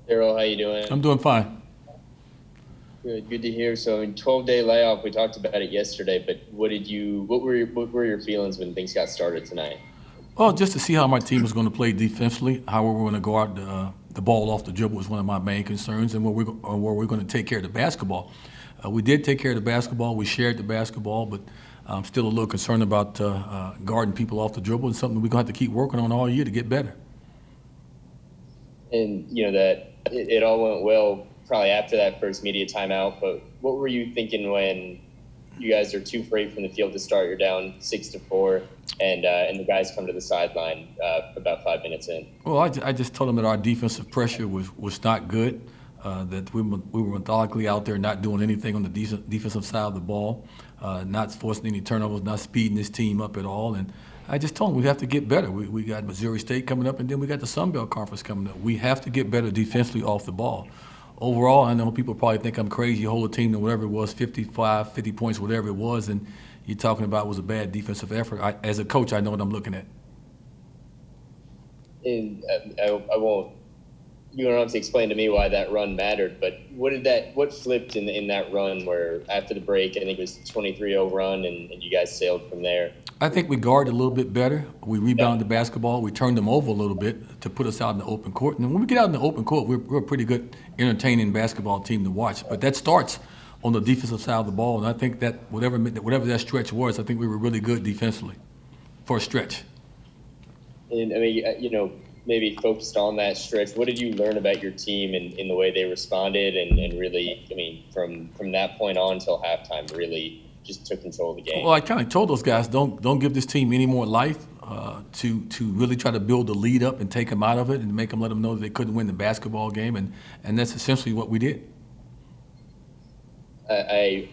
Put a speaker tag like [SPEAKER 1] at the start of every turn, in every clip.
[SPEAKER 1] Darrell, how you doing?
[SPEAKER 2] I'm doing fine.
[SPEAKER 1] Good to hear. So, in 12-day layoff, we talked about it yesterday, but what were your feelings when things got started tonight?
[SPEAKER 2] Well, just to see how my team was going to play defensively, how we were going to guard the ball off the dribble was one of my main concerns, and where we're going to take care of the basketball. We did take care of the basketball. We shared the basketball, but I'm still a little concerned about guarding people off the dribble. It's something we're going to have to keep working on all year to get better.
[SPEAKER 1] And that it all went well probably after that first media timeout. But what were you thinking when you guys are 2 for 8 from the field to start? You're down 6-4, and the guys come to the sideline about 5 minutes in.
[SPEAKER 2] Well, I just told them that our defensive pressure was not good, that we were methodically out there not doing anything on the defensive side of the ball, not forcing any turnovers, not speeding this team up at all. And I just told them we have to get better. We got Missouri State coming up, and then we got the Sun Belt Conference coming up. We have to get better defensively off the ball. Overall, I know people probably think I'm crazy. You hold a team to whatever it was, 55, 50 points, whatever it was, and you're talking about was a bad defensive effort. As a coach, I know what I'm looking at.
[SPEAKER 1] And I won't. You don't have to explain to me why that run mattered, but what flipped in that run where after the break, I think it was 23-0 run, and you guys sailed from there.
[SPEAKER 2] I think we guarded a little bit better. We
[SPEAKER 1] Yeah.
[SPEAKER 2] rebounded the basketball. We turned them over a little bit to put us out in the open court. And when we get out in the open court, we're a pretty good, entertaining basketball team to watch. But that starts on the defensive side of the ball. And I think that whatever that stretch was, I think we were really good defensively for a stretch.
[SPEAKER 1] And I mean, maybe focused on that stretch. What did you learn about your team and in the way they responded, and really, I mean, from that point on until halftime, really just took control of the game?
[SPEAKER 2] Well, I kind of told those guys, don't give this team any more life. To really try to build the lead up and take them out of it and make them let them know that they couldn't win the basketball game, and that's essentially what we did.
[SPEAKER 1] I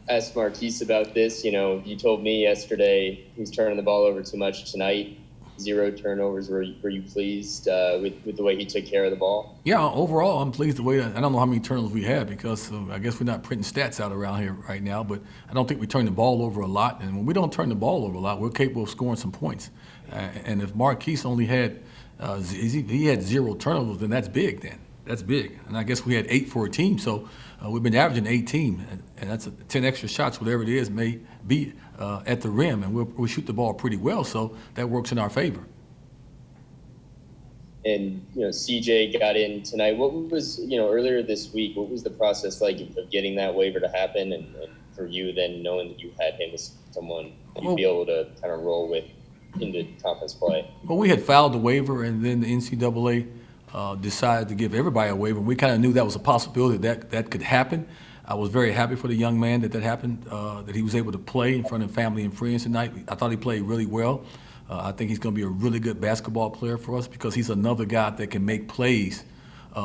[SPEAKER 1] asked Marquise about this. You told me yesterday he's turning the ball over too much tonight. 0 turnovers. Were you pleased with the way he took care of the ball?
[SPEAKER 2] Yeah, overall, I'm pleased the way I don't know how many turnovers we had because I guess we're not printing stats out around here right now, but I don't think we turn the ball over a lot. And when we don't turn the ball over a lot, we're capable of scoring some points. And if Marquise only had he had 0 turnovers, then that's big. Then that's big. And I guess we had 8 for a team, so we've been averaging 18, and that's 10 extra shots, whatever it is, may be at the rim, and we shoot the ball pretty well, so that works in our favor.
[SPEAKER 1] And CJ got in tonight. What was earlier this week? What was the process like of getting that waiver to happen, and for you then knowing that you had him as someone that you'd
[SPEAKER 2] Well,
[SPEAKER 1] be able to kind of roll with into conference play?
[SPEAKER 2] Well, we had filed the waiver, and then the NCAA decided to give everybody a waiver. We kind of knew that was a possibility that could happen. I was very happy for the young man that happened, that he was able to play in front of family and friends tonight. I thought he played really well. I think he's going to be a really good basketball player for us because he's another guy that can make plays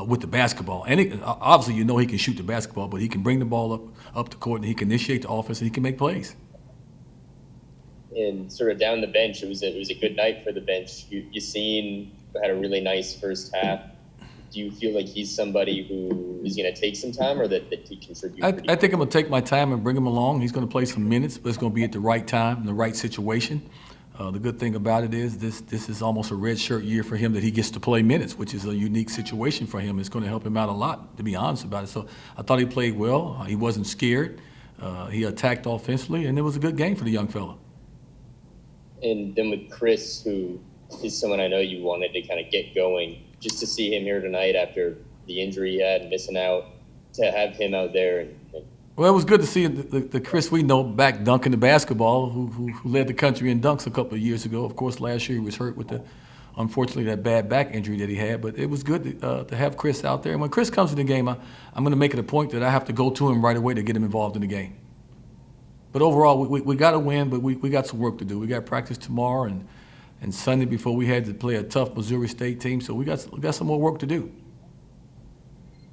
[SPEAKER 2] with the basketball. And obviously, he can shoot the basketball, but he can bring the ball up the court, and he can initiate the offense, and he can make plays.
[SPEAKER 1] And sort of down the bench, it was a good night for the bench. You seen had a really nice first half. Do you feel like he's somebody who is going to take some time, or that he contribute pretty
[SPEAKER 2] I think I'm
[SPEAKER 1] quickly?
[SPEAKER 2] going to take my time and bring him along. He's going to play some minutes, but it's going to be at the right time, in the right situation. The good thing about it is this is almost a red shirt year for him that he gets to play minutes, which is a unique situation for him. It's going to help him out a lot, to be honest about it. So I thought he played well. He wasn't scared. He attacked offensively, and it was a good game for the young fella.
[SPEAKER 1] And then with Chris, who is someone I know you wanted to kind of get going, just to see him here tonight after the injury he had, missing out, to have him out there. And
[SPEAKER 2] Well, it was good to see the Chris we know back dunking the basketball, who led the country in dunks a couple of years ago. Of course, last year he was hurt with unfortunately, that bad back injury that he had. But it was good to have Chris out there. And when Chris comes to the game, I'm going to make it a point that I have to go to him right away to get him involved in the game. But overall, we got to win, but we got some work to do. We got practice tomorrow and Sunday before we had to play a tough Missouri State team. So we got some more work to do.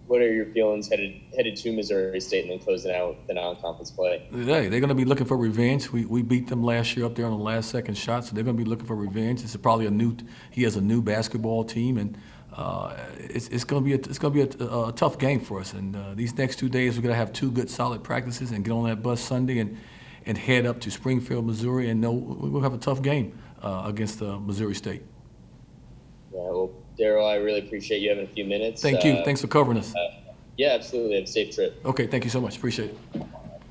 [SPEAKER 1] what are your feelings headed to Missouri State and then closing out the non-conference play?
[SPEAKER 2] Hey, they're going to be looking for revenge. We beat them last year up there on the last second shot, so they're going to be looking for revenge. It's probably he has a new basketball team, and it's going to be a tough game for us. And these next 2 days, we're going to have two good solid practices and get on that bus Sunday and head up to Springfield, Missouri, and know we're going to have a tough game against Missouri State.
[SPEAKER 1] Yeah, well, Darrell, I really appreciate you having a few minutes.
[SPEAKER 2] Thank you. Thanks for covering us.
[SPEAKER 1] Yeah, absolutely. Have a safe trip.
[SPEAKER 2] Okay, thank you so much. Appreciate it.